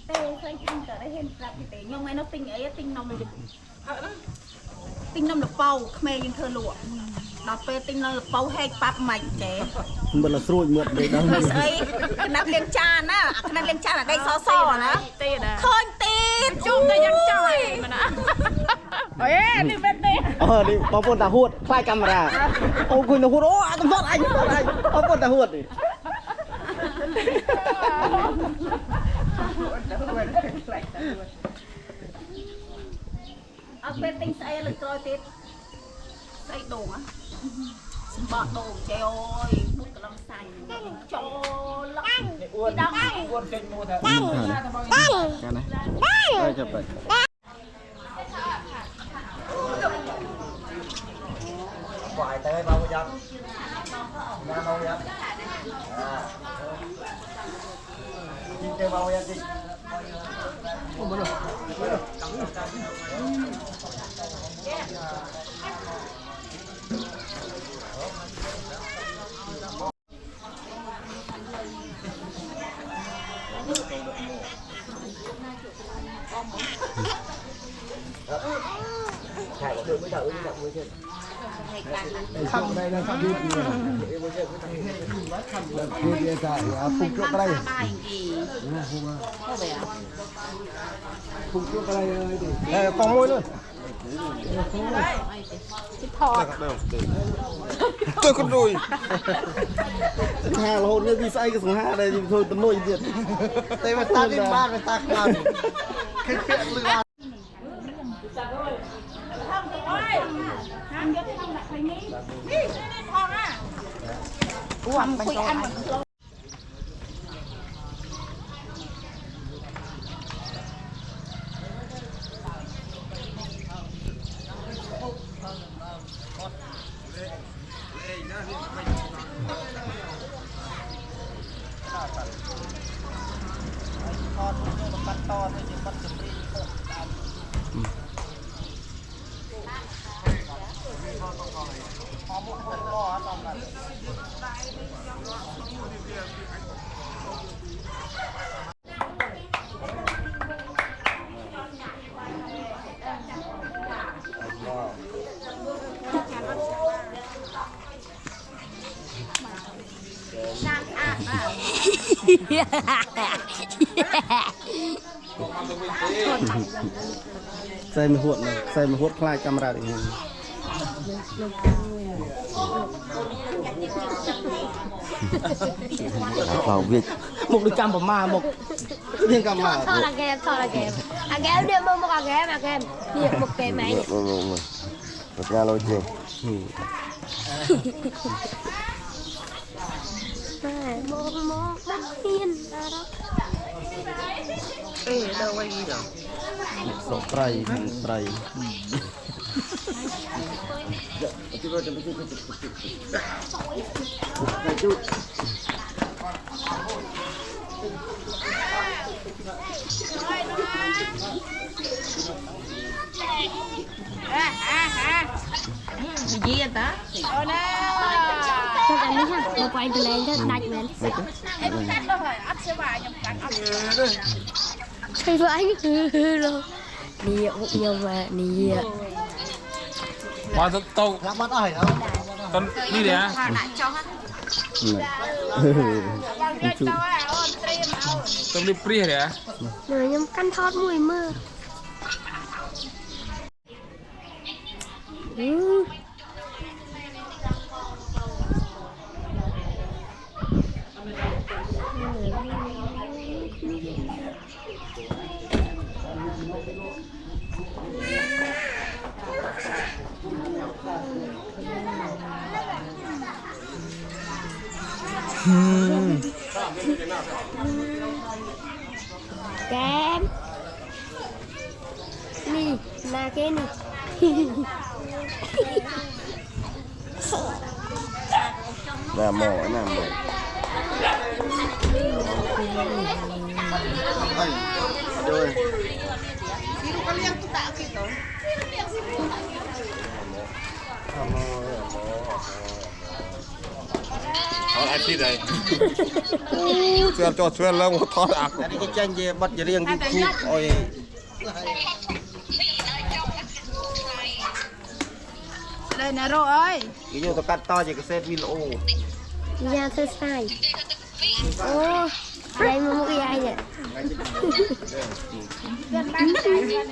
เต้เคยกินแต่ได้เห็นปลาเต้ยังไงnó tinh ấy tinh nồng tinh nồng là bao khmerยังเธอหลวงดอกเปtinh nồng là bao hayปั๊บใหม่แกมันละสรุยเหมือนเด็กดังเลยไอ้นักเลี้ยงจานนะนักเลี้ยงจานอะได้ซอนะตีนะเคยตีจุ่มได้ยังจ่อยมันนะเฮ้ยนี่เป็นตีนี่บางคนตาหูดคล้ายกัมราโอ้คุณตาหูดโอ้ตำรวจไอ้บางคนตาหูดนี่เอาเป็นติงใส่เลยกรอยติดใส่โด่งอ่ะสมบัติโด่งเจ้าบุกกำลังใส่โจลังอ้วนอ้วนเก่งโมเถอะกันนะได้จะไปไหวเตยเบาจับงานเบาจับกินเตยเบาจับจริงโอ้โหใช่เดี๋ยวไม่จับไม่จับมือเช่นข้างในนะข้างที่นี่มือเช่นไม่จับมือเดียวกันปุ่มจุกอะไรปุ่มจุกอะไรเลยดิกองมวยเลยtôi con đùi hà là hồn như đi say cái số hà đây thì thôi tấm nồi điện đây mà ta đi ban mà ta làm cái chuyện lừa ăn bánh trôiใส่มาหดคลายกำราอีกvào việc một đứa cam bầm ma một riêng cam mà thôi là game đưa một game một game máy một ga lôi chè một hiên đó đâu quay gì đâu sổ tray gì vậy ta cho anh đi ha một quay từ lên cho đặt lên em cắt đâu phải ắt sẽ bài nhầm cắt thấy vãi rồi nhiều mà nhiều qua tàu bắt ơi hả con đi đấy á tàu đi pri đấy á rồi nhầm căn thót mùi mưa kem nih nah cái này làm mỏ rồi อาชีพใดเสื้อจอดเสื้อแล้วทอดอัก อันนี้ก็แจ้งเย่บัดจะเรียงยูทูบโอ้ย đây nè rồi ơi อีโยตะกัดต่อจะกระเซ็ตวิโอ ยาเธอใส่โอ้ไรมามุกยายเนี่ย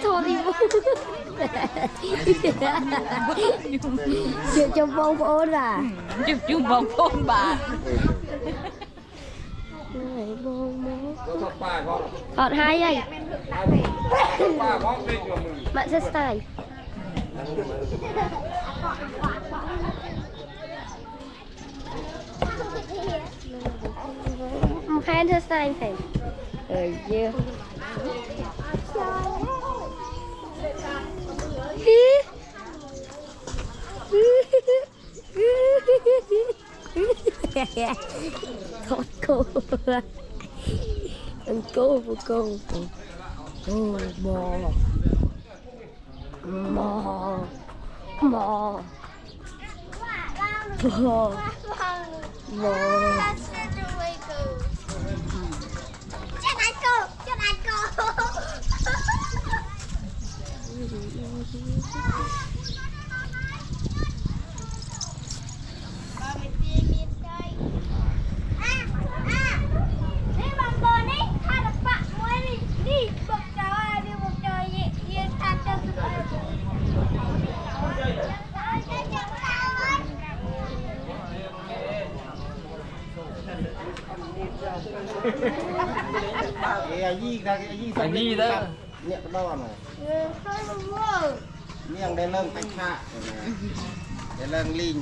โทษดิบุเดี๋ยวจะบองโอนอ่ะ chụp chung vòng phôn bà ไหนบองมอง ทอดป้าเขา ถอดให้ยัย ป้าเขาเป็นอยู่มือ มาเธอใส่แพนเธอใส่แพนเยอะทอดโก้อังโก้บุโก้โอ้บอมอมอมอ ไอ้ยี่ได้ไอ้ยี่สักนิดเนี่ยเป็นบ้านหน่อยเนี่ยได้เริ่มไปฆ่าได้เริ่มลิง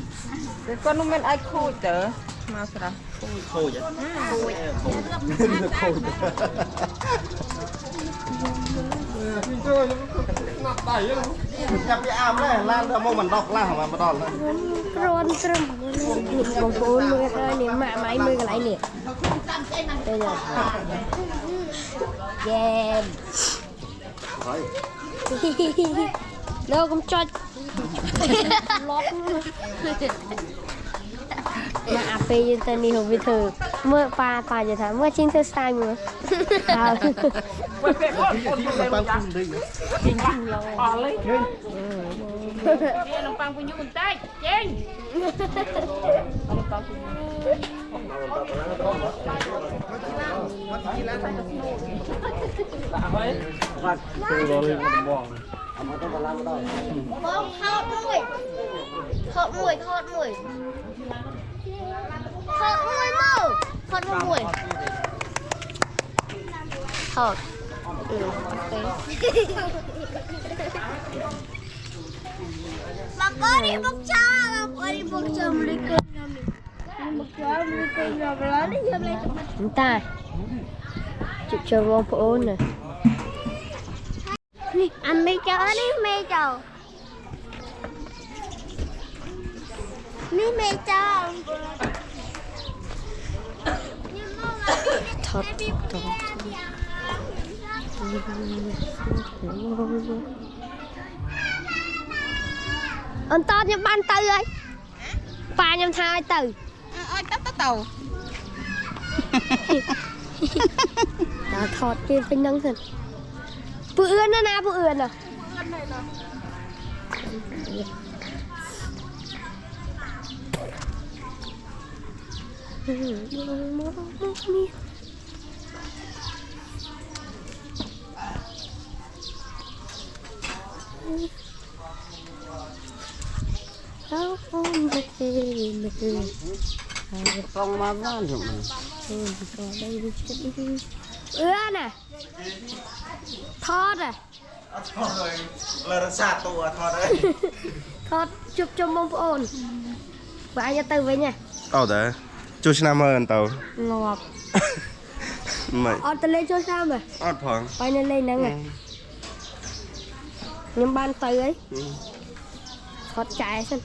con nó men ai khui tớ mà sao โคยอ่ะโคยโคยโคยพี่ช่วยนับไตยังจับไปอาบเลยล้างเธอมองมันดอกล้างของมันมาดอกเลย ร้อนตรึมบางคนมือเนี่ยมาไม้มืออะไรเนี่ยเป็นไงเกมเร็วกำจัดล็อกมาอาเปยันตานีของพี่เธอเมื่อปลาจะถามเมื่อชิ้นเธอสไตล์มือเอา ปังคุณดึง Nè nông băng punya untai, ceng. ทอดมวยทอดมวยทอดมวยทอดมวยเมาทอดมวยทอดMakari bakca mereka nami. Bakca mereka nak berani je boleh. Entah. Cucu orang pun ni. Ni ambil jauh ni meja. Ni meja. Thot thot. Anh to nhầm ban tư ơi. Ba nhầm hai từ. Ôi tao tàu. Đã thọt trên phanh nâng thật. Phụ ươn nó nè, phụ ươn à. Không mà ngon rồi. Ươn à. Thọt à. Thọt rồi. Lời sạt tù à thọt đấy. Thọt chụp cho mông ổn. Và anh từ với nha. Đấy. Chú xin làm ơn tàu. Ngọt. Mày. Tao lên cho sao mà. Phong. Quay lên nè nè. Nhưng ban từ ấy. Thọt chạy xem.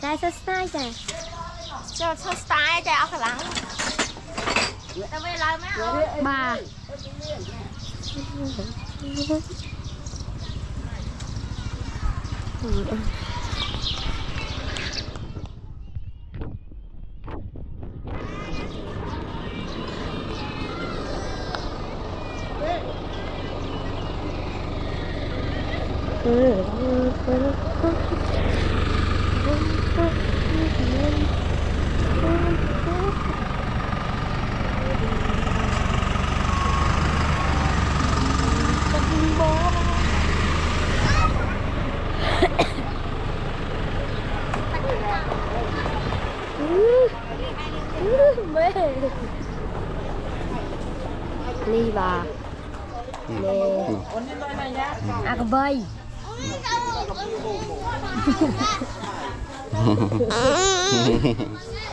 Chạy sao style chạy. Cho style chạy ở khả năng. Tao về lại mấy ông. Bà. Ly bà nè à cái bay